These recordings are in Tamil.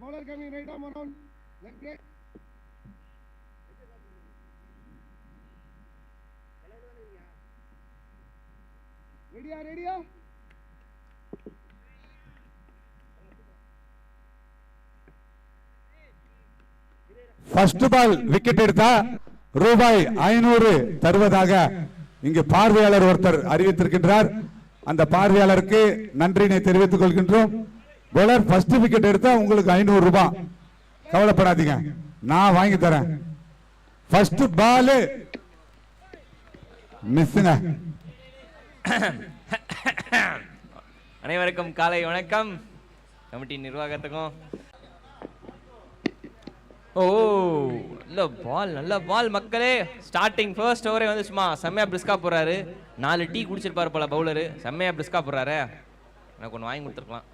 bowler coming right arm around. Leg break. Ready? First ball wicket எடுத்தா ரூபாய் 500 தருவதாக இங்கு பார்வையாளர் ஒருத்தர் அறிவித்திருக்கின்றார். அந்த பார்வையாளருக்கு நன்றினை தெரிவித்துக் கொள்கின்றோம். பவுலர் ஃபர்ஸ்ட் விக்கெட் எடுத்தா உங்களுக்கு 500 ரூபாய். கவலைப்படாதீங்க, நான் வாங்கி தரேன். ஃபர்ஸ்ட் பால் மிஸ்ஸுங்க. அனைவருக்கும் காலை வணக்கம். கமிட்டி நிர்வாகத்துக்கும் நல்ல பால் மக்களே. ஸ்டார்டிங் ஃபர்ஸ்ட் ஓவரே வந்து சும்மா செம்மையா பிரிஸ்கா போறாரு. 4 டீ குடிச்சிருப்பாரு போல பவுலரு. செம்மையா பிரிஸ்கா போறாரு. எனக்கு ஒன்று வாங்கி கொடுத்துருக்கலாம்.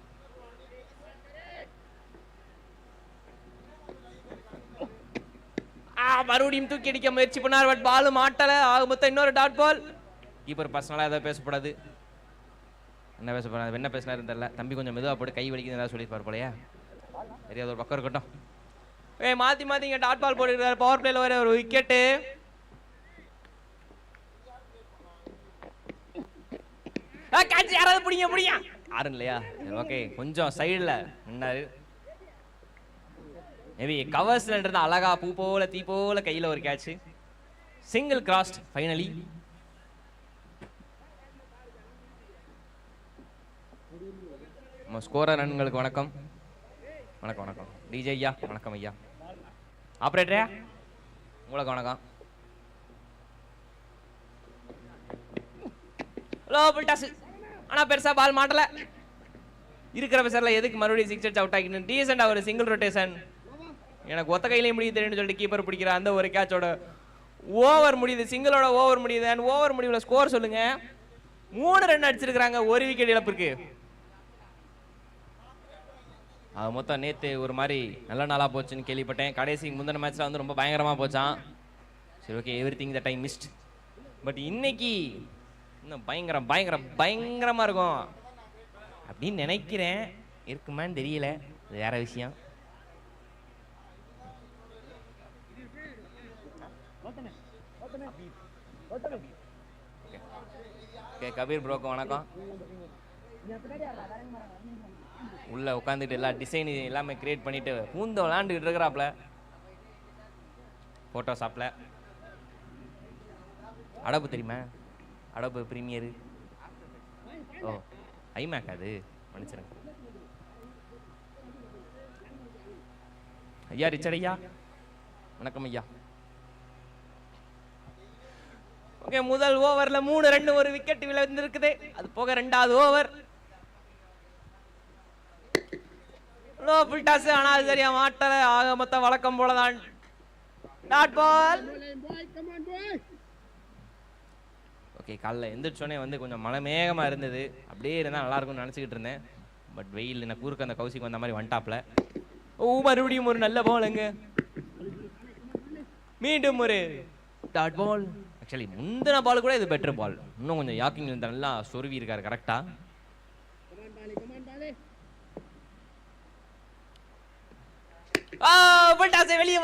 மறுபடியும் தூக்கி அடிக்க முயற்சி பண்ணார். பட் பால் மாட்டல. ஆக மொத்தம் இன்னொரு டாட் பால். கீப்பர் பர்சனலா ஏதாவது பேசப்படாது. என்ன பேசப்படாது, என்ன பேசினாரு தெரியல. தம்பி கொஞ்சம் மெதுவா போட்டு கை வலிக்குது ஏதாவது சொல்லியிருப்பார் போலையா. தெரியாத ஒரு பக்கம் இருக்கட்டும். மாத்தி இங்க டாட் பால் போட்டுருக்காரு. பவர் பிளேல வர ஒரு விக்கெட்டு. யாராவது பிடிங்க யாரும் இல்லையா? ஓகே, கொஞ்சம் சைடுல நின்னாரு. மேபி கவர்ஸ்ல இருந்தா அழகா பூ போல தீ போல கையில ஒரு catch. Single crossed finally. Scorer நண்பர்களுக்கு வணக்கம். வணக்கம் டிஜே ஐயா. வணக்கம் ஐயா. ஆபரேட்டரே உங்களுக்கு வணக்கம். Hello full toss. ஆனா பெருசா பால் மாட்டல. இருக்கிற பேசர்ல எதுக்கு மறுபடியும் 6 அடிச்சு அவுட் ஆகிட்டு டீசெண்டா ஒரு சிங்கிள் ரொட்டேஷன். எனக்கு ஒத்த கையிலேயே முடியுது தெரியும்னு சொல்லிட்டு கீப்பர் பிடிக்கிற அந்த ஒரு கேட்சோட ஓவர் முடியுது. சிங்கிளோட ஓவர் முடியுது. அண்ட் ஓவர் முடிவுல ஸ்கோர் சொல்லுங்க. 3 ரன் அடிச்சிருக்காங்க. ஒரு விக்கெட் இழப்பிற்கு. அது மொத்தம் நேற்று ஒரு மாதிரி நல்ல நாளாக போச்சுன்னு கேள்விப்பட்டேன். கடைசி முந்தின மேட்ச்சில் வந்து ரொம்ப பயங்கரமாக போச்சான். சரி, okay, every thing that I missed. But இன்னைக்கு இன்னும் பயங்கரமாக இருக்கும் அப்படின்னு நினைக்கிறேன். இருக்குமான்னு தெரியல, அது வேற விஷயம். ஓகே, கபீர் ப்ரோக்கு வணக்கம். உள்ள உட்காந்துட்டு எல்லா டிசைன் எல்லாமே கிரியேட் பண்ணிட்டு பூந்த விளாண்டுக்கிட்டு இருக்கிறாப்ல போட்டோஷாப்ல. அடோப் தெரியுமா? Adobe Premiere. ஓ, ஐமேக் அது. மன்னிச்சிருங்க ஐயா. ரிச்சர்ட் ஐயா வணக்கம் ஐயா. ஓகே, முதல் ஓவர்ல 3 ரன் ஒரு விக்கெட் விழுந்திருக்குது. அது போக 2வது ஓவர். ஆனா அது சரியா மாட்டல. ஆக மொத்தம் வழக்கம் போலதான் டாட் பால். ஓகே, காலைல எந்திரிச்சோடனே வந்து கொஞ்சம் மழை மேகமா இருந்தது. அப்படியே இருந்தா நல்லா இருக்கும்னு நினைச்சுக்கிட்டு இருந்தேன். பட் வெயில் எனக்கு ஊருக்கு அந்த கௌசிக்கு வந்த மாதிரி வந்துட்டாப்ல. மறுபடியும் ஒரு நல்ல பால். மீண்டும் ஒரு டாட் பால். ஆக்சுவலி முந்தின பால் கூட இது பெட்டர் பால். இன்னும் கொஞ்சம் யாக்கிங் இருந்தா நல்லா சொருவி இருக்காரு கரெக்டா. வெளியே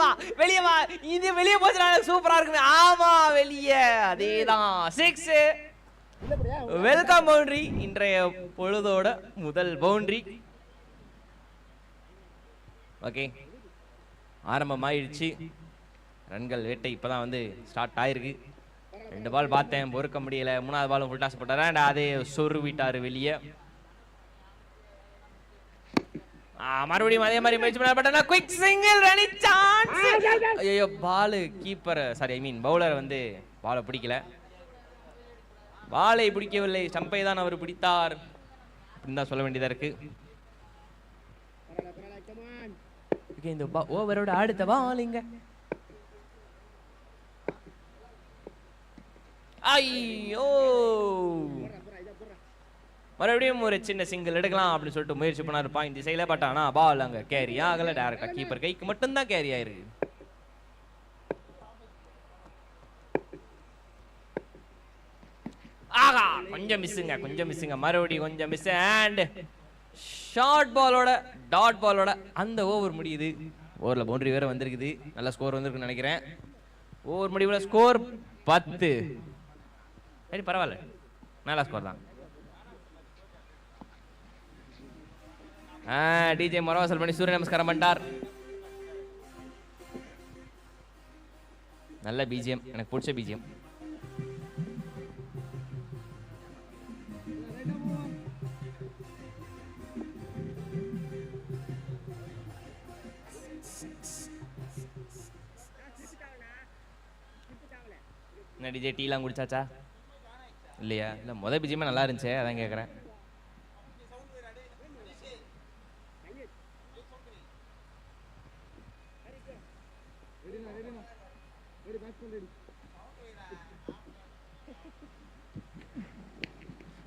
வா. இது வெளியே போச்சுனா சூப்பரா இருக்குமே. ஆமா, வெளியே. அதேதான் 6. Welcome boundary. இன்றைய பொழுதோட முதல் பவுண்டரி. ஓகே, ஆரம்பம் ஆயிடுச்சு. ரன்கள் வேட்டை இப்பதான் வந்து ஸ்டார்ட் ஆயிருக்கு. 2 பால் பார்த்தேன், பொறுக்க முடியல. 3வது பாலும் ஃபுல் டாஸ் போட்டாரு. அதே சொருவிட்டாரு வெளியே. மறுபடியும் அதே மாதிரி முயற்சி பண்ண குயிக் சிங்கிள் ரன் சான்ஸ். ஐயோ, ball keeper sorry I mean bowler வந்து பாலை பிடிக்கல. பாலை பிடிக்கவில்லை, ஸ்டம்பை தான் அவர் பிடித்தார் அப்படின்னு தான் சொல்ல வேண்டியதா இருக்கு. இந்த ஓவரோட அடுத்த பாலிங்க. ஐயோ, மறுபடியும் ஒரு சின்ன சிங்கிள் எடுக்கலாம் அப்படின்னு சொல்லிட்டு முயற்சி பண்ணாரு பாயிண்ட் திசையில. பட் ஆனா பால் அங்க கேரி ஆகல. டைரக்டா கீப்பர் கைக்கு மட்டும்தான் கேரி ஆயிருக்கு. ஆகா, கொஞ்சம் மிஸ்ஸுங்க. மறுபடியும் கொஞ்சம் மிஸ். அண்ட் ஷார்ட் பாலோட டாட் பாலோட அந்த ஓவர் முடியுது. ஓவரில் பவுண்டரி வேற வந்திருக்குது. நல்ல ஸ்கோர் வந்திருக்குன்னு நினைக்கிறேன். ஓவர் முடிவுல ஸ்கோர் 10. சரி பரவாயில்ல, நல்ல ஸ்கோர் தான். டிஜே மரவாசல் பண்ணி சூரிய நமஸ்காரம் பண்ணிட்டார். நல்ல பிஜிஎம், எனக்கு பிடிச்ச பிஜிஎம். என்ன டிஜே டீலாம் குடிச்சாச்சா? இல்லையா? இல்லை மொதல் பிஜிஎம்மே நல்லா இருந்துச்சு, அதான் கேட்குறேன்.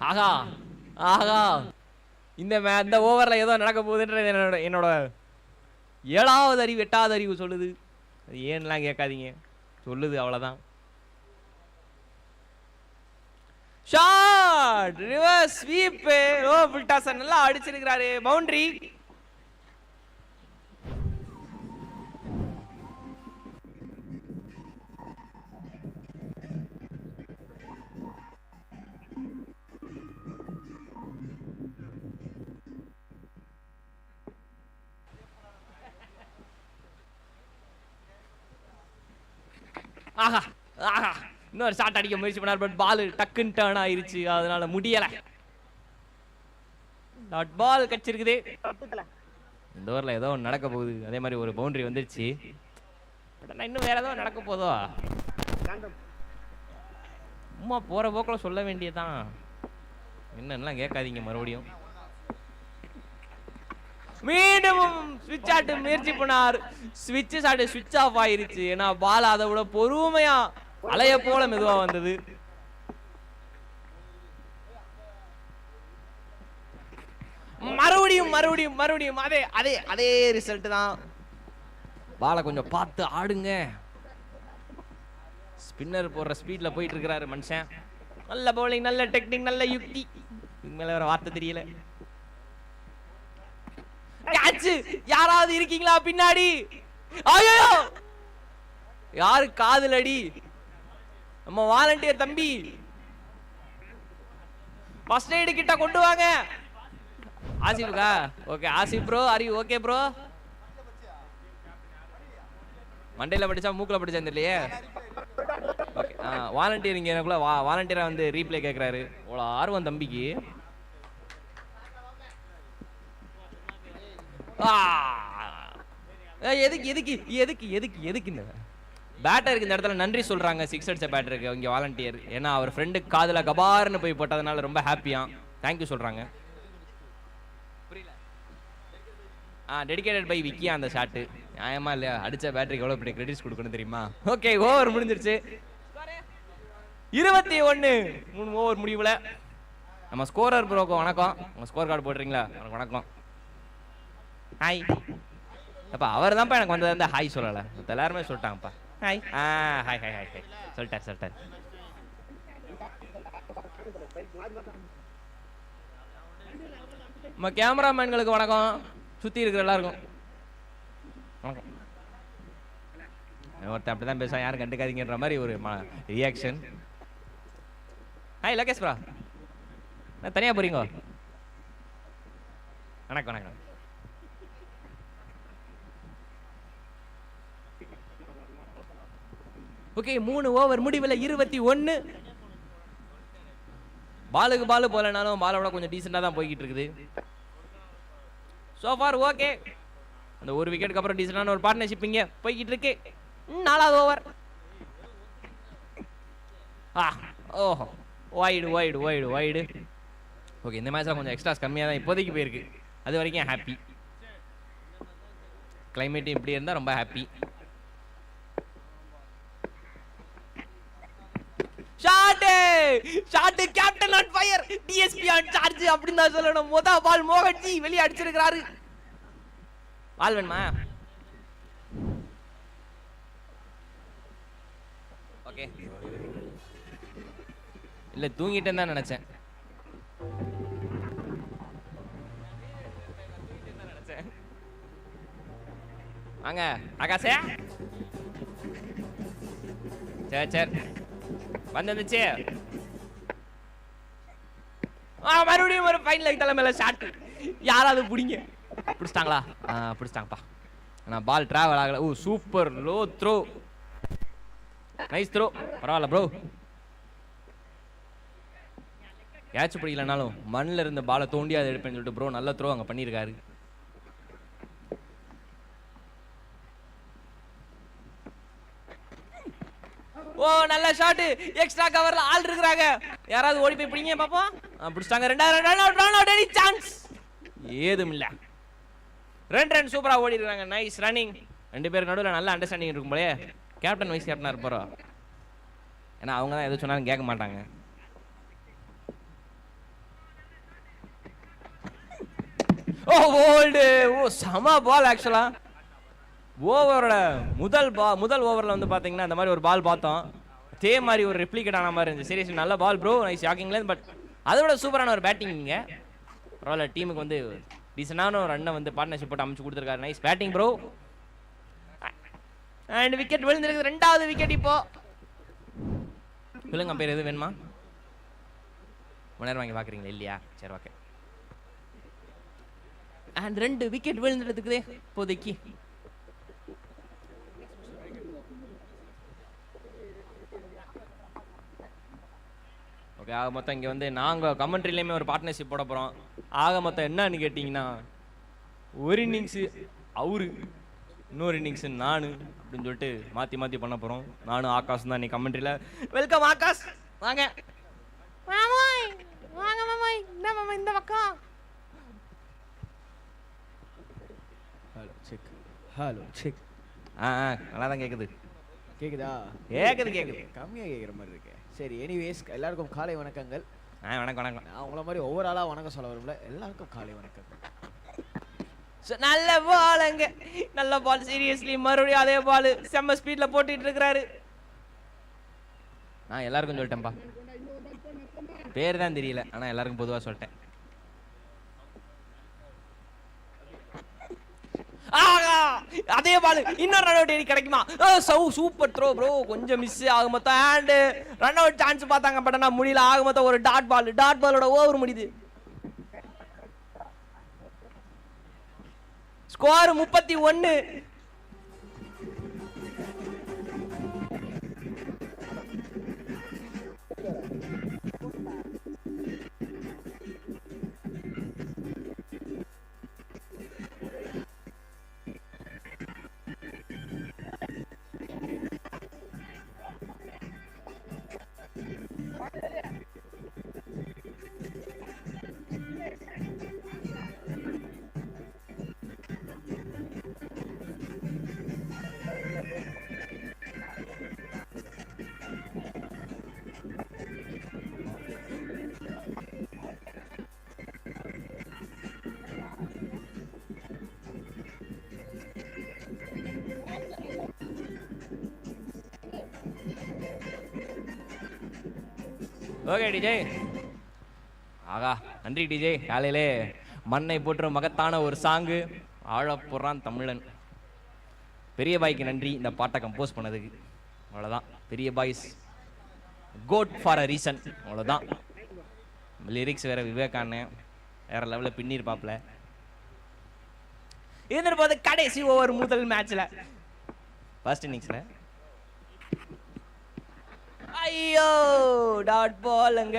ஆகா ஆகா, இந்த ஓவரில் ஏதோ நடக்க போகுதுன்றது என்னோட 7வது அறிவு 8வது அறிவு சொல்லுது. அது ஏன்லாம் கேட்காதீங்க, சொல்லுது, அவ்வளோதான். ஷாட், ரிவர்ஸ் ஸ்வீப், ஓ ஃபுல் டாஸ் நல்லா அடிச்சிருக்காரு, பவுண்டரி. ஆஹா ஆஹா, இன்னொரு ஷாட் அடிக்க முயற்சி பண்ணார், பட் பால் டக்குன்னு டர்ன் ஆயிருச்சு, அதனால முடியல. டாட் பால் கச்சிருக்குது. இந்த ஓவரில் ஏதோ ஒன்று நடக்க போகுது, அதே மாதிரி ஒரு பவுண்டரி வந்துருச்சு. பட் ஆனால் இன்னும் வேற ஏதோ நடக்க போதோ, சும்மா போற போக்கில் சொல்ல வேண்டியதான், என்னெல்லாம் கேட்காதீங்க மறுபடியும். மீண்டும் ஸ்விட்ச் ஆட்டு முயற்சி பண்ணார், ஸ்விட்ச் ஷாட் ஸ்விட்ச் ஆஃப் ஆயிருச்சு. ஏன்னா பால் அதை விட பொறுமையா அலைய போல மெதுவா வந்தது. மறுபடியும் மறுபடியும் மறுபடியும் அதே அதே அதே ரிசல்ட் தான். பாலை கொஞ்சம் பார்த்து ஆடுங்க. ஸ்பின்னர் போடுற ஸ்பீட்ல போயிட்டு இருக்கிறாரு மனுஷன். நல்ல பவுலிங், நல்ல டெக்னிக், நல்ல யுக்தி, மேல வர வார்த்தை தெரியல. யாராவது இருக்கீங்களா பின்னாடி? ஐயோ, யாரு காதல் அடி? நம்ம வாலண்டியர் தம்பி, ஃபர்ஸ்ட் எய்ட் கிட்ட கொண்டு வாங்க. ஆசிஃப்கா? Okay Asif bro, are you okay bro? மண்டையில படிச்சா மூக்குல படிச்சா தெரியலையே. ஓகே, வாலண்டியர் இங்க எனக்குள்ள வாலண்டியரா வந்து ரீப்ளே கேட்கறாரு. அவ்வளோ ஆர்வம் தம்பிக்கு. எதுக்கு எதுக்கு எதுக்கு எதுக்கு எதுக்கு இந்த பேட்டருக்கு இந்த இடத்துல நன்றி சொல்றாங்க. 6 அடிச்ச பேட்டருக்கு இங்க வாலண்டியர், ஏன்னா அவர் ஃப்ரெண்டுக்கு காதுல கபார்னு போய் போட்டதுனால ரொம்ப ஹாப்பியா தேங்க்யூ சொல்றாங்க. புரியல? டெடிகேட்டட் பை விக்கியா அந்த ஷாட்டு. நியாயமா இல்லையா? அடிச்ச பேட்டருக்கு எவ்வளவு பெரிய கிரெடிட்ஸ் கொடுக்கணும் தெரியுமா? ஓகே, ஓவர் முடிஞ்சிருச்சு. 21 3 ஓவர் முடிவுல. நம்ம ஸ்கோரர் ப்ரோக்கு வணக்கம். உங்க ஸ்கோர் கார்டு போடுறீங்களா? வணக்கம். ஹாய் அப்பா, அவர் தான்ப்பா எனக்கு வந்தது அந்த ஹாய் சொல்லலை, எல்லாருமே சொல்லிட்டாங்கப்பா hi. Hi hi hi hi சொல்லிட்டார். நம்ம கேமராமேன்களுக்கு வணக்கம், சுற்றி இருக்கிற எல்லாருக்கும் வணக்கம். ஒருத்தன் அப்படி தான் பேசுவான், யாரும் கண்டுக்காதீங்கன்ற மாதிரி ஒரு ரியாக்ஷன். ஹாய் லோகேஷ் ப்ரா, நான் தனியாக போறீங்க? வணக்கம் வணக்கம். ஓகே, 3 ஓவர் முடிவில் 21. பாலுக்கு பாலு போலனாலும் பாலோட கொஞ்சம் டீசெண்டாக தான் போய்கிட்டு இருக்குது. So for okay. அந்த ஒரு விக்கெட்டுக்கு அப்புறம் டீசெண்டான ஒரு பார்ட்னர்ஷிப் இங்கே போய்கிட்டு இருக்கு. 4வது ஓவர். ஓஹோ, wide wide wide wide. Okay, இந்த மேட்ச்ல கொஞ்சம் எக்ஸ்ட்ராஸ் கம்மியாக தான் இப்போதைக்கு போயிருக்கு. அது வரைக்கும் ஹாப்பி. கிளைமேட் இப்படி இருந்தால் ரொம்ப happy. Shot captain on fire, DSP on charge அப்படின்னு தான் சொல்லணும். மொத பால் மோகன்ஜி வெளியே அடிச்சிருக்காரு. பால் வேணுமா? ஓகே, இல்ல தூங்கிட்டேன்னு தான் நினைச்சேன். வாங்க ஆகாஷே. சரி வந்துச்சு. மறுபடியும் ஒரு ஃபைன் லைட் தலைமையில ஷாட். யாராவது பிடிங்க. பிடிச்சிட்டாங்களா? பிடிச்சிட்டாங்கப்பா. நான் பால் டிராவல் ஆகல. ஓ super low throw. Nice throw. பரவாயில்ல ப்ரோ. கேட்ச் பிடிக்கலனாலும் மண்ணில் இருந்த பாலை தோண்டி அதை எடுப்பேன்னு சொல்லிட்டு ப்ரோ நல்ல த்ரோ அங்கே பண்ணியிருக்காரு. ஓ நல்ல ஷாட். எக்ஸ்ட்ரா கவர்ல ஆள் இருக்கிறாங்க. யாராவது ஓடி போய் பிடிங்க பாப்போம். பிடிச்சிட்டாங்க. ரெண்டாவது ரன் அவுட். எனி சான்ஸ் ஏதும் இல்ல. 2 ரன் சூப்பரா ஓடி இருக்காங்க. Nice running. 2 பேருக்கு நடுவில் நல்ல அண்டர்ஸ்டாண்டிங் இருக்கும் போலே. கேப்டன் வைஸ் கேப்டனா இருப்பாரோ? ஏன்னா அவங்க தான் எது சொன்னாலும் கேட்க மாட்டாங்க. ஓ ஓல்டு. ஓ சம பால். ஆக்சுவலா ஓவரோட முதல் ஓவரில் வந்து பார்த்தீங்கன்னா அந்த மாதிரி ஒரு பால் பார்த்தோம். அதே மாதிரி ஒரு ரெப்ளிகேட் ஆன மாதிரி இருந்துச்சு. சீரியஸ்லி நல்ல பால் ப்ரோ. நைஸ் ஷாக்கிங்ல. பட் அதோட சூப்பரான ஒரு பேட்டிங் இங்கே. பரவாயில்ல டீமுக்கு வந்து டீசனான ஒரு ரன்னை வந்து பார்ட்னர்ஷிப் போட்டு அமைச்சு கொடுத்துருக்காரு. Nice batting bro. And wicket விழுந்திருக்கு. 2வது விக்கெட் இப்போ. சொல்லுங்க பேர் எது வேணுமா? நேரம் வாங்கி பார்க்குறீங்களா? இல்லையா? சரி ஓகே. அண்ட் 2 விக்கெட் விழுந்துறதுக்குதே இப்போதைக்கு. ஓகே ஆக மொத்தம் இங்கே வந்து நாங்கள் கமெண்ட்ரிலையுமே ஒரு பார்ட்னர்ஷிப் போட போகிறோம். ஆக மொத்தம் என்னன்னு கேட்டிங்கன்னா ஒரு இன்னிங்ஸு அவரு, இன்னொரு இன்னிங்ஸு நான் அப்படின்னு சொல்லிட்டு மாற்றி பண்ண போகிறோம். நானும் ஆகாஷ் தான் நீ கமெண்ட்ரியில். வெல்கம் ஆகாஷ். வாங்க வாங்க மாமாய். என்ன மாமா இந்த பக்கம்? Hello check. நல்லா தான் கேட்குது. கேக்குதா? கேட்குது. கம்மியாக கேட்குற மாதிரி இருக்கு. சரி எனிவேஸ் எல்லாருக்கும் காலை வணக்கங்கள். வணக்கம். நான் உங்களை மாதிரி ஒவ்வொரு ஆளாக வணக்கம் சொல்ல வரும்ல. எல்லாருக்கும் காலை வணக்கம். நல்ல பாலுங்க. நல்ல பால். சீரியஸ்லி மறுபடியும் அதே பால் செம்ம ஸ்பீட்ல போட்டுட்டு இருக்கிறாரு. நான் எல்லாருக்கும் சொல்லிட்டேன்ப்பா. பேர் தான் தெரியல. ஆனால் எல்லாருக்கும் பொதுவாக சொல்லிட்டேன். அதே பால். இன்னொரு ரன் அவுட் கிடைக்குமா? Super throw bro. கொஞ்சம் மிஸ் ஆக மொத்தம். அண்ட் ரன் அவுட் சான்ஸ் பார்த்தாங்க. பட் ஆனால் முடியல. ஆக மொத்தம் ஒரு டாட் பாலோட ஓவர் முடியுது. ஸ்கோர் 31. Okay DJ. ஆகா நன்றி டிஜே. காலையிலே மண்ணை போற்ற மகத்தான ஒரு சாங்கு. ஆழப்புறான் தமிழன். பெரிய பாய்க்கு நன்றி இந்த பாட்டை கம்போஸ் பண்ணதுக்கு. அவ்வளோதான். பெரிய Boyce Codd for a reason. அவ்வளோதான். லிரிக்ஸ் வேற விவேகான வேற லெவலில் பின்னிருப்பாப்ல. இருந்துட்டு போது கடைசி ஓவர் முதல் மேட்ச்ல ஃபர்ஸ்ட் இன்னிங்ஸ்ல ஐயோ டாட் பால் அங்க.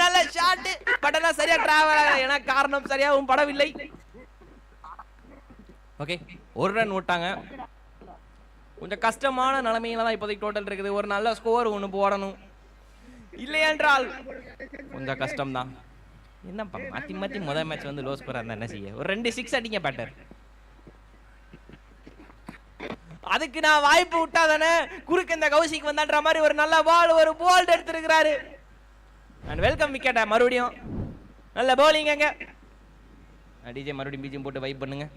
நல்ல ஷாட். பட் ஆனா சரியா டிராவல் ஆகல. ஏன்னா காரணம் சரியாகவும் படவில்லை. ஓகே ஒரு ரன் விட்டாங்க. கொஞ்சம் கஷ்டமான நிலைமையில தான் இப்போதைக்கு டோட்டல் இருக்குது. ஒரு நல்ல ஸ்கோர் ஒன்று போடணும். இல்லை என்றால் கொஞ்சம் கஷ்டம்தான். என்னப்பா மாற்றி முதல் மேட்ச் வந்து லோ ஸ்கோராக இருந்தால் என்ன செய்ய? ஒரு 2 6 அடிங்க பேட்டர். அதுக்கு நான் வாய்ப்பு விட்டா தானே குறுக்கு இந்த கௌசிக்கு வந்தான்ற மாதிரி ஒரு நல்ல பால் ஒரு போல்ட் எடுத்திருக்கிறாரு. அண்ட் வெல்கம் விக்கெட்டா மறுபடியும். நல்ல பவுலிங் அங்க. டிஜே மறுபடியும் பீஜியம் போட்டு வைப் பண்ணுங்க.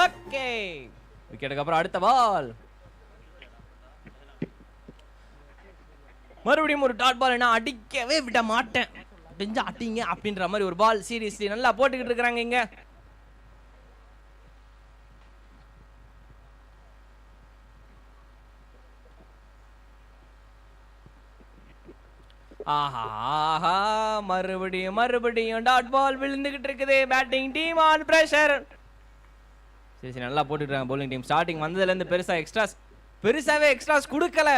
ஓகே, விக்கெட்டுக்கு அப்புறம் அடுத்த பால். மறுபடியும் ஒரு டாட் பால். என்ன அடிக்கவே விட மாட்டேன், தெரிஞ்சா அடிங்க அப்படின்ற மாதிரி ஒரு பால். சீரியஸ்லி நல்லா போட்டுக்கிட்டு இருக்காங்க இங்க. ஆஹா ஆஹா, மறுபடியும் டாட் பால் விழுந்துகிட்டு இருக்குது. Batting team on pressure. சரி நல்லா போட்டுக்கிறாங்க பவுலிங் டீம். ஸ்டார்டிங் வந்ததுலேருந்து பெருசாவே எக்ஸ்ட்ராஸ் கொடுக்கல.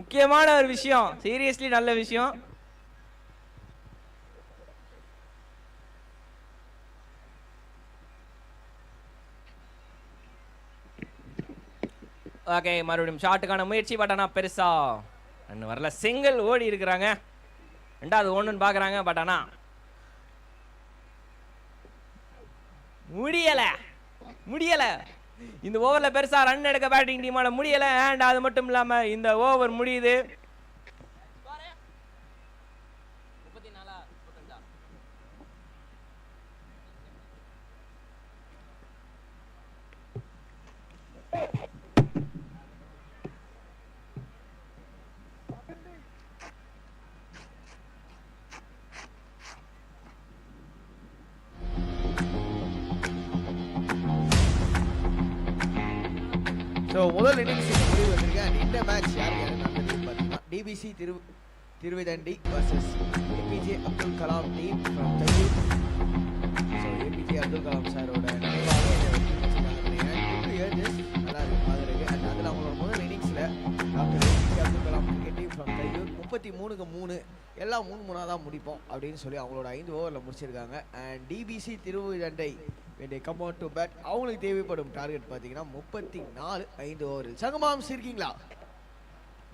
முக்கியமான ஒரு விஷயம், சீரியஸ்லி நல்ல விஷயம். ஓகே, மறுபடியும் ஷாட்டுக்கான முயற்சி. பட் ஆனால் பெருசா இன்னும் வரல. சிங்கிள் ஓடி இருக்கிறாங்க. ரெண்டாவது ஒன்றுன்னு பார்க்குறாங்க. பட் ஆனால் முடியல. இந்த ஓவர்ல பெருசா ரன் எடுக்க பேட்டிங் டீமால முடியல. அண்ட் அது மட்டும் இல்லாம இந்த ஓவர் முடியுது. ஸோ முதல் இன்னிங்ஸ் முடிவு வந்திருக்கேன். இந்த மேட்ச் யாருக்கு நடந்ததுன்னு பார்த்தீங்கன்னா TPC Thiruvidanthai versus APJ Abdul Kalam team from Thaiyur. So APJ Abdul Kalam சாரோட நினைவாக நல்லா இருக்கு பார்க்குறதுக்கு. அண்ட் அதில் அவங்களோட முதல் இன்னிங்ஸில் doctor APJ Abdul Kalam cricket team from Thaiyur 33க்கு 3 எல்லாம் 3-3 தான் முடிப்போம் அப்படின்னு சொல்லி அவங்களோட 5 ஓவரில் முடிச்சிருக்காங்க. And TPC Thiruvidanthai come on to bat. அவங்களுக்கு தேவைப்படும் டார்கெட் பார்த்தீங்கன்னா 34 5 ஓவரில். சங்கமாம்ஸ் இருக்கீங்களா?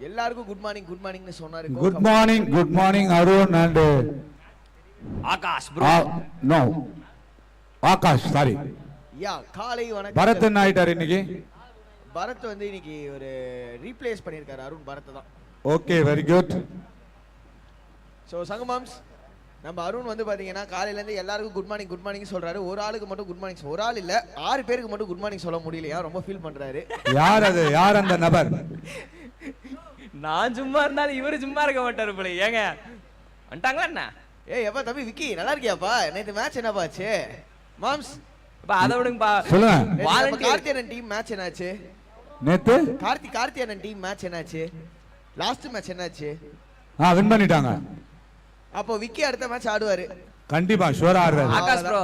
எல்லாருக்கும் குட் மார்னிங்னு சொன்னாரு. Good morning Arun and Akash bro. No Akash, sorry. Yeah, காலை வணக்கம். பரத் என்ன ஆயிட்டார் இன்னைக்கு? பரத் வந்து இன்னைக்கு ஒரு ரீப்ளேஸ் பண்ணியிருக்காரு அருண் பரத் தான். Okay, very good. ஸோ சங்கமாம்ஸ், நம்ம அருண் வந்து பார்த்தீங்கன்னா காலையிலேருந்து எல்லாருக்கும் குட் மார்னிங் சொல்றாரு. ஒரு ஆளுக்கு மட்டும் குட் மார்னிங், ஒரு ஆள் இல்லை 6 பேருக்கு மட்டும் குட் மார்னிங் சொல்ல முடியலையா? ரொம்ப ஃபீல் பண்றாரு. யார் அந்த நபர்? நான் சும்மா இருந்தாலும் இவரு சும்மா இருக்க மாட்டாரு போல. ஏங்க வந்துட்டாங்களா என்ன? எப்பா தம்பி விக்கி, நல்லா இருக்கியாப்பா? நேற்று மேட்ச் என்னப்பா ஆச்சு? மாம்ஸ் அதை விடுங்கப்பா. சொல்லுங்க. கார்த்தியன் டீம் மேட்ச் என்னாச்சு? நேத்து கார்த்தியன் டீம் மேட்ச் என்னாச்சு? லாஸ்ட் மேட்ச் என்னாச்சு? வின் பண்ணிட்டாங்க. அப்போ விக்கி அடுத்த மேட்ச் ஆடுவாரு கண்டிப்பா, ஷூரா ஆடுறாரு. ஆகாஷ் ப்ரோ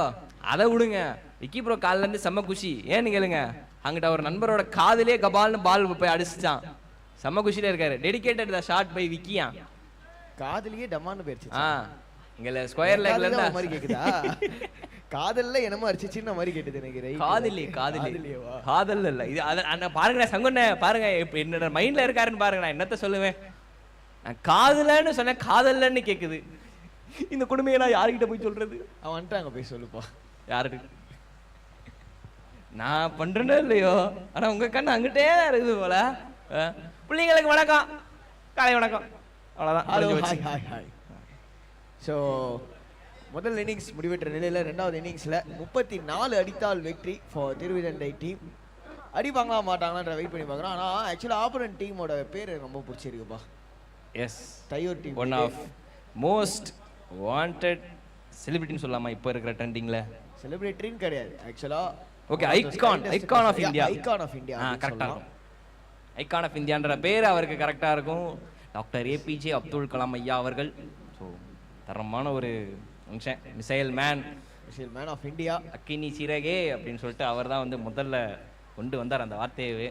அதை விடுங்க. விக்கி ப்ரோ காலைல இருந்து செம்ம குஷி. ஏன்னு கேளுங்க, அங்கிட்ட ஒரு நண்பரோட காதிலே கபால்னு பால் போய் அடிச்சுட்டான். செம்ம குஷியில இருக்காரு. டெடிகேட்டட் த ஷாட் பை விக்கியா. காதலியே டமான்னு போயிருச்சு. இங்கல ஸ்கொயர் லெக்ல இருந்து மாதிரி கேக்குதா? காதல்ல என்னமோ அடிச்சிச்சின்ன மாதிரி கேட்டது எனக்கு. காதல் இல்ல இது. அத பாருங்க சங்குண்ணே, பாருங்க இப்ப என்னோட மைண்ட்ல இருக்காருன்னு பாருங்க. நான் என்னத்த சொல்லுவேன்? நான் காதலன்னு சொன்னேன், காதல்லன்னு கேக்குது. இந்த கொடுமையை நான் யாருக்கிட்ட போய் சொல்றது? அவன் வந்துட்டாங்க, போய் சொல்லுப்பா. யாருக்கு? நான் பண்றேனோ இல்லையோ, ஆனா உங்க கண்ணு அங்கிட்டே தான் இருக்குது போல. பிள்ளைங்களுக்கு வணக்கம், காலை வணக்கம், அவ்வளவுதான். ஸோ முதல் இன்னிங்ஸ் முடிவெற்ற நிலையில் ரெண்டாவது இன்னிங்ஸில் 34 அடித்தால் வெற்றி ஃபார் திருவிதண்டை டீம். அடிப்பாங்களா மாட்டாங்களான்ற வெயிட் பண்ணி பார்க்குறோம். ஆனால் ஆக்சுவலாக ஆப்போனன்ட் டீமோட பேர் ரொம்ப பிடிச்சிருக்குப்பா. Yes, Thaiyur team one of most wanted செலிபிரிட்டின்னு சொல்லலாமா இப்போ இருக்கிற ட்ரெண்டிங்ல? செலிபிரிட்டின்னு கிடையாது ஆக்சுவலாக. Okay, icon of India. கரெக்டாக இருக்கும். ஐகான் ஆஃப் இந்தியான்ற பேர் அவருக்கு கரெக்டாக இருக்கும். டாக்டர் ஏபிஜே அப்துல் கலாம் ஐயா அவர்கள். ஸோ தரமான ஒரு மனுஷன், missile man. Man of India. அக்கினி சிறகே அப்படின்னு சொல்லிட்டு அவர் தான் வந்து முதல்ல கொண்டு வந்தார் அந்த வார்த்தையவே.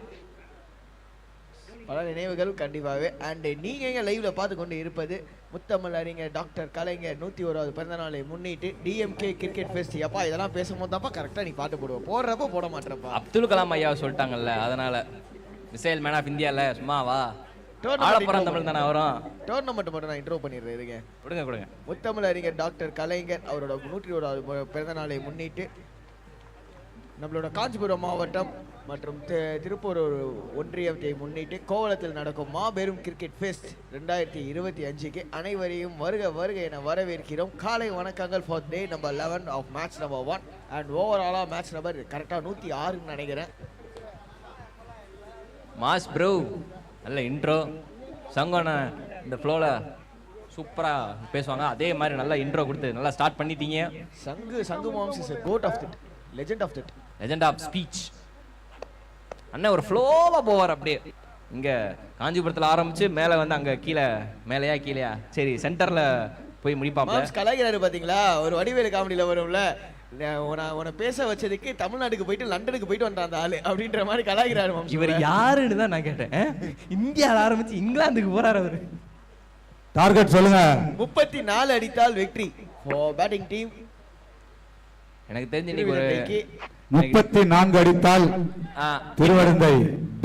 பல நினைவுகள் கண்டிப்பாகவே. அண்ட் நீங்கள் இங்கே லைவில் பார்த்து கொண்டு இருப்பது முத்தமிழ் அறிஞர் டாக்டர் கலைஞர் 101வது பிறந்த நாளை முன்னிட்டு டிஎம்கே கிரிக்கெட் ஃபெஸ்ட். அப்பா இதெல்லாம் பேசும்போது தான்ப்பா கரெக்டாக நீ பாட்டு போடுவோம், போடுறப்ப போட மாட்டேறப்பா. அப்துல் கலாம் ஐயா சொல்லிட்டாங்கல்ல, அதனால மிசைல் மேன் ஆஃப் இந்தியாவில் சும்மாவா தமிழ் தானே வரும். டோர்னமெண்ட் மட்டும் நான் இன்ட்ரோ பண்ணிடுறேன். இருங்க கொடுங்க. முத்தமிழ் அறிஞர் டாக்டர் கலைஞர் அவரோட 101வது பிறந்த நாளை முன்னிட்டு நம்மளோட காஞ்சிபுரம் மாவட்டம் மற்றும் திருப்பூர் ஒன்றியத்தை முன்னிட்டு கோவளத்தில் நடக்கும் மாபெரும் கிரிக்கெட் ஃபெஸ்ட் 2025க்கு அனைவரையும் வருக என வரவேற்கிறோம். காலை வணக்கங்கள் for day number 11 of match number 1 and ஓவராலாக மேட்ச் நம்பர் கரெக்டாக 106ன்னு நினைக்கிறேன். மாஸ் ப்ரோ நல்ல இன்ட்ரோ சங்கோண்ண இந்த ஃப்ளோவில் சூப்பராக பேசுவாங்க. அதே மாதிரி நல்லா இன்ட்ரோ கொடுத்து நல்லா ஸ்டார்ட் பண்ணிட்டீங்க. சங்கு moms is a goat of that, legend of speech. அண்ணன் ஒரு ஃப்ளோவாக போவார் அப்படியே. இங்கே காஞ்சிபுரத்தில் ஆரம்பிச்சு மேலே வந்து அங்கே கீழேயா சரி சென்டரில் போய் முடிப்பாங்க. கலாய்கிறாரு பார்த்தீங்களா, ஒரு வடிவேலு காமெடியில் வரும்ல, உன்னை பேச வச்சதுக்கு தமிழ்நாட்டுக்கு போயிட்டு லண்டனுக்கு போயிட்டு வந்தான் அந்த ஆளு அப்படின்ற மாதிரி கலாய்கிறாரு. இவர் யாருன்னு தான் நான் கேட்டேன். இந்தியாவில் ஆரம்பிச்சு இங்கிலாந்துக்கு போறாரு அவரு. டார்கெட் சொல்லுங்க. 34 அடித்தால் வெற்றி பேட்டிங் டீம். எனக்கு தெரிஞ்சு இன்னைக்கு ஒரு 34 அடித்தால் திருவடந்தை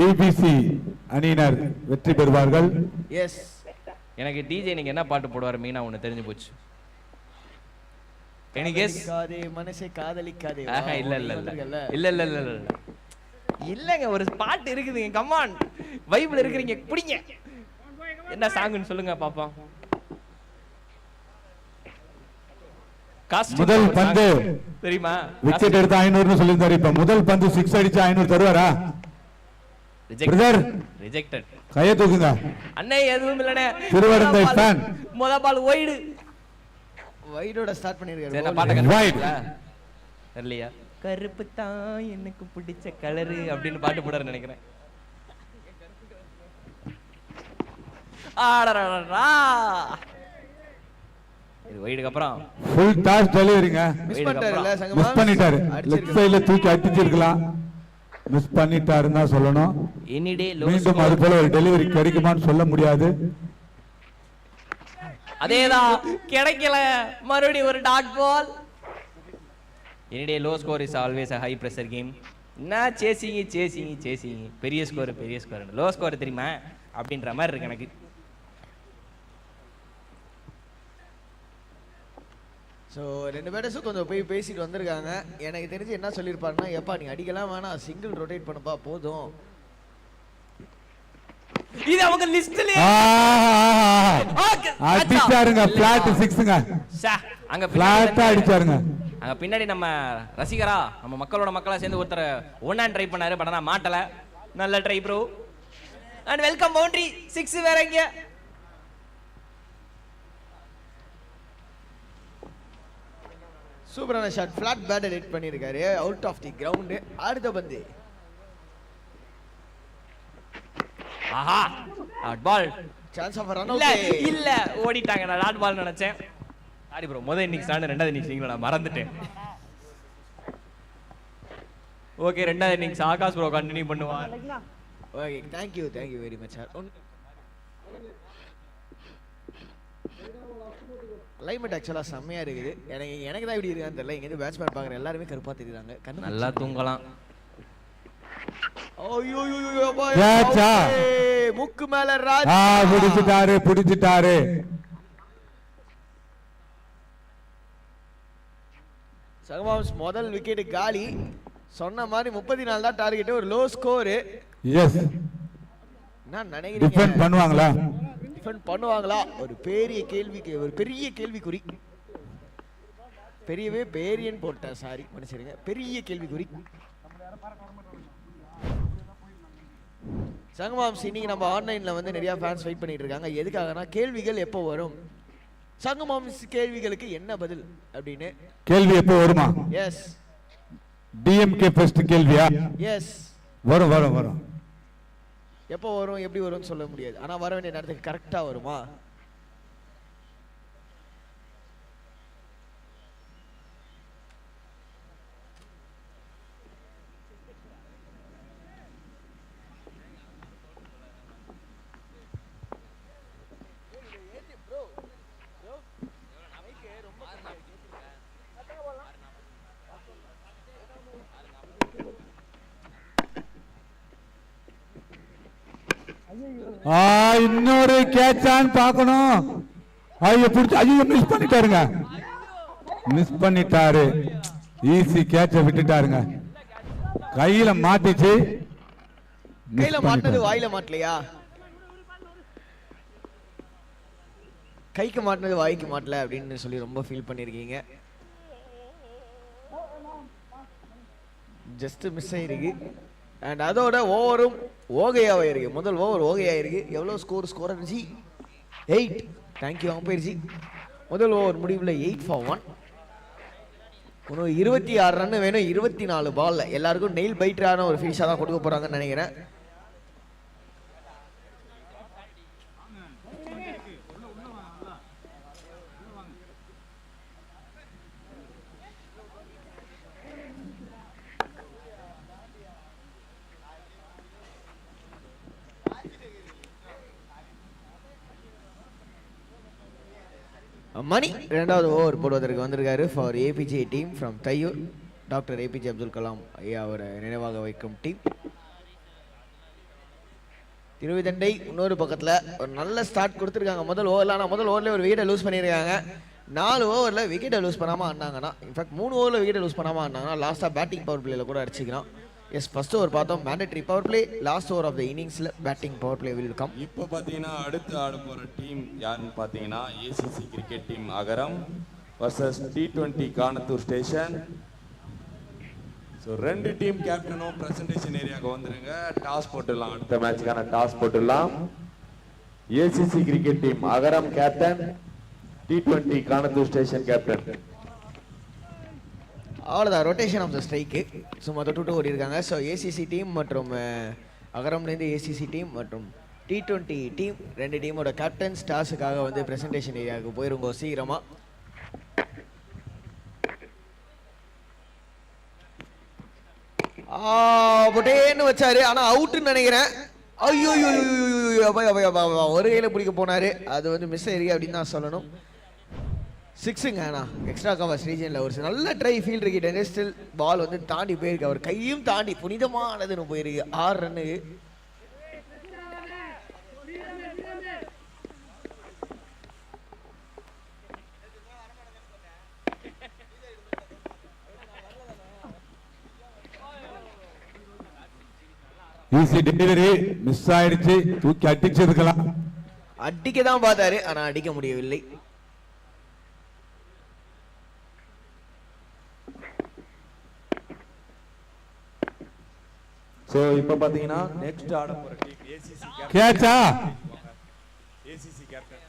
டிபிசி அணியினர் வெற்றி பெறுவார்கள். எஸ், எனக்கு டிஜே நீங்க என்ன பாட்டு போடுவார் மீனா ஒன்னு தெரிஞ்சு போச்சு. மனசை காதலிக்காதே. இல்லங்க ஒரு பாட்டு இருக்குதுங்க. கமான் வைப்ல இருக்கிறீங்க, புடிங்க. என்ன சாங்னு சொல்லுங்க பாப்போம். முதல் பந்து தெரியுமா, விக்கெட் எடுத்து 500 சொல்லியிருந்தாரு. இப்ப முதல் பந்து 6 அடிச்சு 500 தருவாரா? ரிஜெக்டட். கையை தூக்குங்க அண்ணே. எதுவும் இல்லனே, திருவடந்தை ஃபேன். முத பால் வைடோட ஸ்டார்ட் பண்ணிருக்காரு. என்ன பாட்டு கண்டுபிடிச்சீங்களா? தெரியலையா? கருப்பு தான் எனக்கு பிடிச்ச கலரு அப்படின்னு பாட்டு போடுறாரு நினைக்கிறேன். ஆடரடா இது வைடுக்கு அப்புறம் full toss டெலிவரிங்க. Miss பண்ணிட்டாருல Sangma, miss பண்ணிட்டாரு. லெஃப்ட் சைடுல தூக்கி அடிச்சிருக்கலாம், மிஸ் பண்ணிட்டாருன்னு தான் சொல்லணும். மீண்டும் அது போல ஒரு டெலிவரி கிடைக்குமான்னு சொல்ல முடியாது. அதேதான் கிடைக்கல, மறுபடியும் ஒரு dot ball. Any day low score is always a high pressure game. என்ன சேசிங் பெரிய ஸ்கோர் லோ ஸ்கோர் தெரியுமா அப்படின்ற மாதிரி இருக்கு எனக்கு. ஸோ 2 பேட்டர்ஸும் கொஞ்சம் போய் பேசிட்டு வந்திருக்காங்க. எனக்கு தெரிஞ்சு என்ன சொல்லியிருப்பாருன்னா, எப்பா நீ அடிக்கலாம் வேணாம், சிங்கிள் ரொட்டேட் பண்ணுப்பா போதும். இது அவங்க லிஸ்ட்லயே அடிச்சாருங்க. பிளாட் 6ங்க. அங்க பிளாட்டா அடிச்சாருங்க. அங்க பின்னாடி நம்ம ரசிகரா நம்ம மக்களோட மக்களா சேர்ந்து ஒருத்தர் ஒன்னான் ட்ரை பண்ணாரு, பட் ஆனா மாட்டல. நல்ல try bro and welcome. Boundary 6 வேற இங்க. சூப்பரான ஷாட், ஃபிளாட் பேட்டர் ஹிட் பண்ணிருக்காரு, அவுட் ஆஃப் தி கிரவுண்ட். அடுத்த பந்து ஆஹா dot ball. Chance of run out இல்ல ஓடிட்டாங்க. நான் டாட் பால் நினைச்சேன். சாரி ப்ரோ, முதல் இன்னிங்ஸ் ஆன ரெண்டாவது இன்னிங்ஸ் நான் மறந்துட்டேன். ஓகே, ரெண்டாவது இன்னிங்ஸ் ஆகாஷ் ப்ரோ கண்டினியூ பண்ணுவார். Okay, thank you very much sir. Climate ஆக்சுவலா செம்மையா இருக்குது. எனக்கு தான் இப்படி இருக்கான்னு தெரியல. இங்க இருந்து பேட்ஸ்மேன் பாக்குற எல்லாரும் கருப்பா தெரியுறாங்க. நல்லா தூங்கலாம். முக்கு மேல ராஜ் பிடிச்சிட்டாரு. சங்கமாம்ஸ் முதல் விக்கெட் காலி. சொன்ன மாதிரி 34 தான் டார்கெட், ஒரு லோ ஸ்கோர். எஸ், நான் நினைக்கிறேன் டிஃபெண்ட் பண்ணுவாங்களா? ஒரு பெரிய கேள்விக்குறி. பெரியன்னு போட்டேன், சாரி மன்னிச்சிடுங்க. பெரிய கேள்விக்குறி. சங்கமாம்ஸ் இன்னைக்கு நம்ம ஆன்லைன்ல வந்து நிறைய ஃபேன்ஸ் வெயிட் பண்ணிட்டு இருக்காங்க. எதுக்காகனா கேள்விகள் எப்போ வரும், சங்கமாம்ஸ் கேள்விகளுக்கு என்ன பதில் அப்படின்னு. கேள்வி எப்போ வருமா? எஸ். டிஎம்கே ஃபர்ஸ்ட் கேள்வியா? எஸ், வரும். எப்போ வரும் எப்படி வரும்னு சொல்ல முடியாது. ஆனா வர வேண்டிய நேரத்துக்கு கரெக்டா வருமா? இன்னொரு கேட்சான்னு பார்க்கணும். ஐயோ பிடிச்சி, ஐயோ மிஸ் பண்ணிட்டாருங்க, மிஸ் பண்ணிட்டாரு. ஈஸி கேட்ச விட்டுட்டாருங்க. கையில மாட்டிச்சு. கையில மாட்டினது வாயில மாட்டலையா? கைக்கு மாட்டினது வாய்க்கு மாட்டல அப்படின்னு சொல்லி ரொம்ப ஃபீல் பண்ணிருக்கீங்க. ஜஸ்ட் மிஸ் ஆயிருக்கு. அண்ட் அதோட ஓவரும் ஓகையாவே இருக்கு. முதல் ஓவர் ஓகையாயிருக்கு. எவ்வளோ ஸ்கோர் இருந்துச்சு? 8. தேங்க்யூ அம்பையர்ஜி. முதல் ஓவர் முடிவில் 8 for 1. இன்னும் 26 ரன் வேணும். 24 பால்ல எல்லாருக்கும் நெயில் பைட்டரான ஒரு ஃபினிஷாக தான் கொடுக்க போறாங்கன்னு நினைக்கிறேன். மணி இரண்டாவது ஓவர் போடுவதற்கு வந்திருக்காரு for APJ team from Thaiyur. Doctor APJ Abdul Kalam ஐயா அவரை நினைவாக வைக்கும் டீம். திருவிதண்டை இன்னொரு பக்கத்தில் ஒரு நல்ல ஸ்டார்ட் கொடுத்துருக்காங்க முதல் ஓவரில். ஆனால் முதல் ஓவரில் ஒரு விக்கெட்டை லூஸ் பண்ணியிருக்காங்க. 4 ஓவரில் விக்கெட்டை லூஸ் பண்ணாமல் ஆடினாங்கன்னா, இன்ஃபேக்ட் 3 ஓவரில் விக்கெட்டை லூஸ் பண்ணாமல் ஆடினாங்கன்னா லாஸ்ட்டாக பேட்டிங் பவர் பிளேயில் கூட அடிச்சிக்கலாம். எஸ், ஃபர்ஸ்ட் ஓவர் பார்த்தோம் mandatory power play. Last over of the இன்னிங்ஸில் batting power play will come. இப்போ பார்த்தீங்கன்னா அடுத்து ஆட போகிற டீம் யாருன்னு பார்த்தீங்கன்னா ACC cricket team Agaram versus T20 Kanathur station. So 2 team கேப்டனும் பிரசன்டேஷன் ஏரியாவுக்கு வந்துருங்க. டாஸ் போட்டுடலாம். அடுத்த மேட்சுக்கான டாஸ் போட்டுடலாம். ACC cricket team Agaram captain, T20 Kanathur station captain. அவ்வளோதான் ரொட்டேஷன் ஆஃப் த ஸ்ட்ரைக்கு. சும்மா தொட்டு ஓடி இருக்காங்க. ஸோ ஏசிசி டீம் மற்றும் அகரம்லேருந்து ஏசிசி டீம் மற்றும் T20 டீம் 2 டீமோட கேப்டன் ஸ்டார்ஸுக்காக வந்து ப்ரெசன்டேஷன் ஏரியாவுக்கு போயிருங்கோ சீக்கிரமா. பொட்டேன்னு வச்சாரு, ஆனால் அவுட்டுன்னு நினைக்கிறேன். ஐயோ ஒரு கையில் பிடிக்க போனாரு. அது வந்து மிஸ் ஆயிருக்கு அப்படின்னு தான் சொல்லணும். 6ங்க. ஆனால் எக்ஸ்ட்ரா கவர்ஸ் ரீஜனில் ஒரு நல்ல ட்ரை ஃபீல்ட் இருக்கு. டெனிஸ்டில் பால் வந்து தாண்டி போயிருக்கு. அவர் கையும் தாண்டி புனிதமானதுன்னு போயிருக்கு. 6 ரன்னு. ஈஸி டெலிவரி மிஸ் ஆயிடுச்சு. தூக்கி அடிச்சிருக்கலாம். அடிக்க தான் பார்த்தாரு, ஆனா அடிக்க முடியவில்லை. ஸோ இப்போ பார்த்தீங்கன்னா நெக்ஸ்ட் ஆட போகிற டீம் ஏசிசி கேட்சா. ACC captain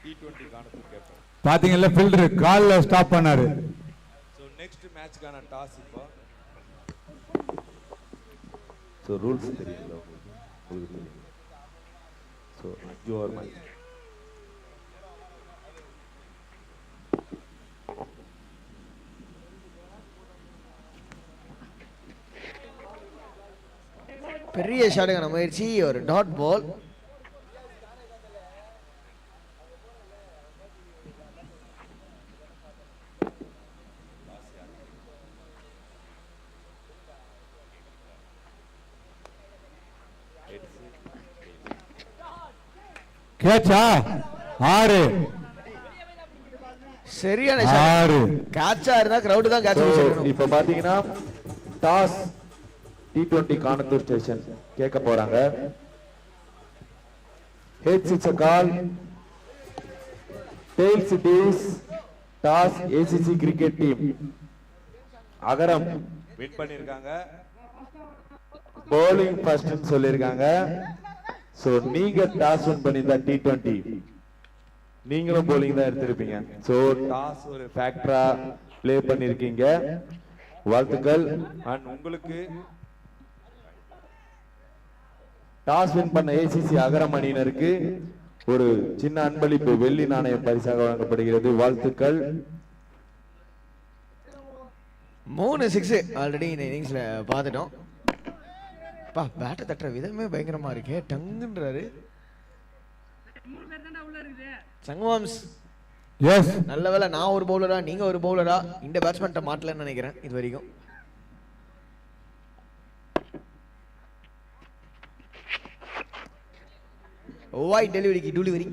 T20 Kanathur captain. பாத்தீங்கல்ல ஃபீல்டர் கால்ல ஸ்டாப் பண்ணாரு. ஸோ நெக்ஸ்ட் மேட்ச்க்கான டாஸ் இப்போ. ஸோ ரூல்ஸ் தெரியுங்களா உங்களுக்கு? தெரியும். So 5 over match. பெரிய ஷாட்டுக்கான முயற்சி. ஒரு டாட் பால். கேட்சா 6. சரியான ஷாட். கேட்சா இருந்தா கிரவுட் தான் கேட்ச் பண்ணணும். இப்போ பாத்தீங்கன்னா டாஸ் T20 கானத்தூர் ஸ்டேஷன் கேட்க போறாங்க. Heads it's a call, tails it is. Toss ACC cricket team Agaram win பண்ணிருக்காங்க. bowling first ன்னு சொல்லிருக்காங்க. சோ நீங்க டாஸ் வின் பண்ணிருந்தா T20 நீங்களும் bowling தான் எடுத்திருப்பீங்க. சோ டாஸ் ஒரு ஃபேக்டரா ப்ளே பண்ணிருக்கீங்க. வாழ்த்துக்கள். அண்ட் உங்களுக்கு டாஸ் வின் பண்ண ஏசிசி அகரம் அணியினருக்கு ஒரு சின்ன அன்பளிப்பு வெள்ளி நாணயம் பரிசாக வழங்கப்படுகிறது. வாழ்த்துக்கள். 3 6 ஆல்ரெடி இந்த இன்னிங்ஸ்ல பார்த்துட்டோம். பா பேட்டை தட்டுற விதமே பயங்கரமா இருக்கே. டங்குன்றாரு சங்கமாம்ஸ். எஸ், நல்ல வேளை நான் ஒரு பவுலரா நீங்க ஒரு பவுலரா இந்த பேட்ஸ்மேன்ட்ட மாட்டலன்னு நினைக்கிறேன் இது வரைக்கும். வைட் டெலிவரிக்கு delivery.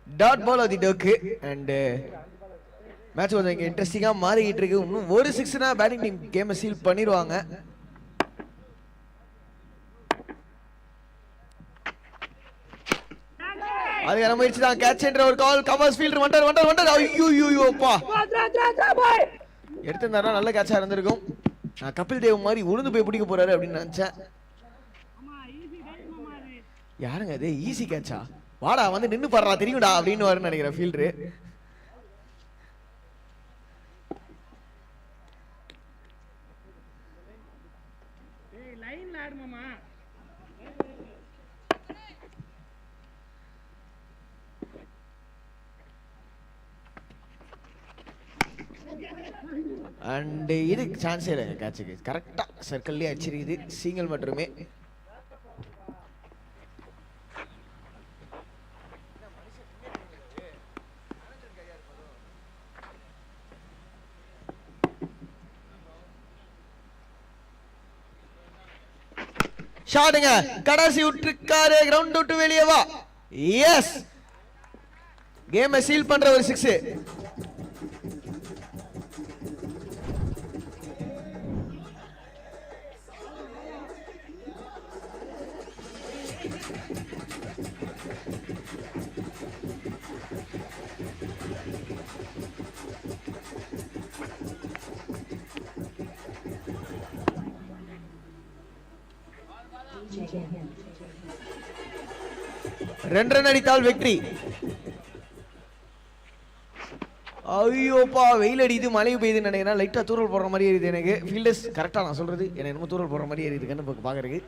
Dot ball of the duck and match கொஞ்சம் இங்கே இன்ட்ரெஸ்டிங்காக மாறிக்கிட்டு இருக்கு. இன்னும் ஒரு 6னா பேட்டிங் டீம் கேமை சீல் பண்ணிடுவாங்க. அதுக்கான முயற்சி தான். கேட்ச் என்ற ஒரு கால். கமர்ஸ் ஃபீல்டர் வண்டர் ஐயோப்பா எடுத்திருந்தாருன்னா நல்ல கேட்சா இருந்திருக்கும். நான் கபில் தேவ் மாதிரி உளுந்து போய் பிடிக்க போறாரு அப்படின்னு நினைச்சேன். யாருங்க அது? ஈஸி கேட்சா? வாடா வந்து நின்னு பாடுறா தெரியும்டா அப்படின்னு வரும்னு நினைக்கிறேன் ஃபீல்டரு. அண்ட் இது சான்ஸே இல்லைங்க கேட்சுக்கு. கரெக்டா சர்க்கிள்லேயே அடிச்சிருக்குது. சிங்கிள் மட்டுமே. ஷாட்டுங்க. கடைசி விட்டுருக்காரு. கிரவுண்ட் விட்டு வெளியே வா. எஸ், கேமை சீல் பண்ற ஒரு 6. ரெண்டு ரன் அடித்தால் வெற்றி. ஐயோப்பா வெயில் அடிக்குது, மழை பெய்யுதுன்னு நினைக்கிறேன். லைட்டா தூரல் போடுற மாதிரி இருக்குது எனக்கு. ஃபீல்டர்ஸ் கரெக்டா நான் சொல்றது எனக்கு என்னமோ தூரல் போடுற மாதிரி இருக்குன்னு பாக்குறதுக்கு.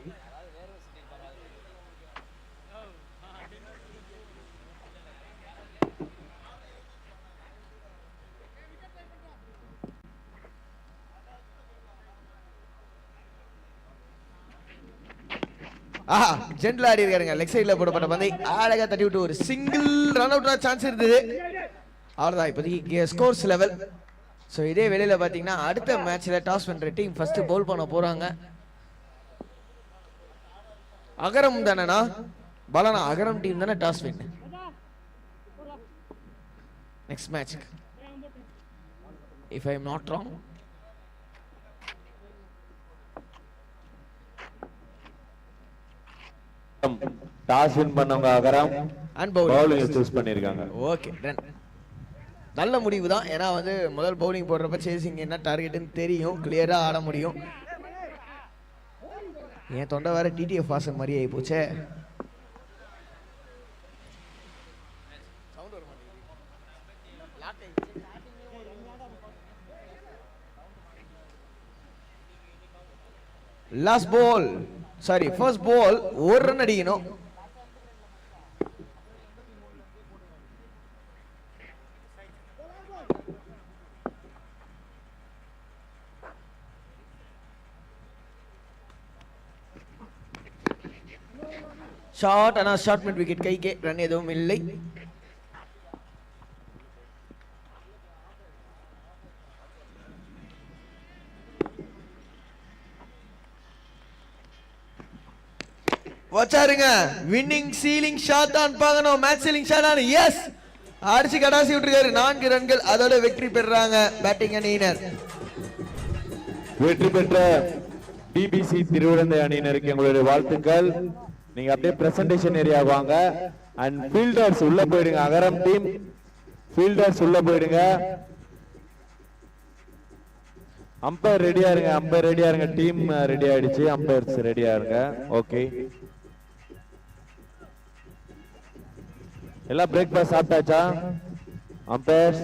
ஆஹா ஜென்ட்ல ஆடி இருக்காருங்க. லெக் சைட்ல போடப்பட்ட பந்தை அழகா தட்டி விட்டு ஒரு சிங்கிள் ரன் அவுட் சான்ஸ் இருந்தது. அவ்வளவுதான் இப்போதைக்கு ஸ்கோர்ஸ் லெவல். ஸோ இதே வேளையில பாத்தீங்கன்னா அடுத்த மேட்ச்ல டாஸ் பண்ற டீம் ஃபர்ஸ்ட் பவுல் பண்ண போறாங்க. அகரம் தானேண்ணா பலனா? அகரம் டீம் தானே toss win next match if I am not wrong. Toss win பண்ணவங்க அகரம் அண்ட் பவுலிங் சூஸ் பண்ணிருக்காங்க. Okay done. நல்ல முடிவு தான். ஏன்னா வந்து முதல் பவுலிங் போடுறப்ப சேசிங் என்ன டார்கெட்னு தெரியும், கிளியரா ஆட முடியும். என் தொண்டை வேற டிடிஎஃப் வாசன் மாதிரி ஆகி போச்சே. Last ball sorry first ball ஒரு ரன் அடிக்கணும். ஷார்ட் ஆனா ஷார்ட் மிட் விக்கெட் கைக்கே. ரன் எதுவும் இல்லை. வச்சாருங்க. வின்னிங் சீலிங் ஷாட் தான் பார்க்கணும். மேட்ச் சீலிங் ஷாட் தான். எஸ், அடிச்சு கடாசி விட்டுருக்காரு. 4 ரன்கள். அதோட வெற்றி பெறாங்க பேட்டிங் அணியினர். வெற்றி பெற்ற டிபிசி திருவிழந்தை அணியினருக்கு எங்களுடைய வாழ்த்துக்கள். நீங்க அப்படியே பிரசன்டேஷன் ஏரியா வாங்க. அண்ட் ஃபீல்டர்ஸ் உள்ள போயிடுங்க. அகரம் டீம் ஃபீல்டர்ஸ் உள்ள போயிடுங்க. அம்பையர் ரெடியா இருங்க. அம்பையர் ரெடியா இருங்க. டீம் ரெடி ஆயிடுச்சு. அம்பையர்ஸ் ரெடியா இருங்க. ஓகே, எல்லாம் பிரேக்ஃபாஸ்ட் சாப்பிட்டாச்சா? அம்பையர்ஸ்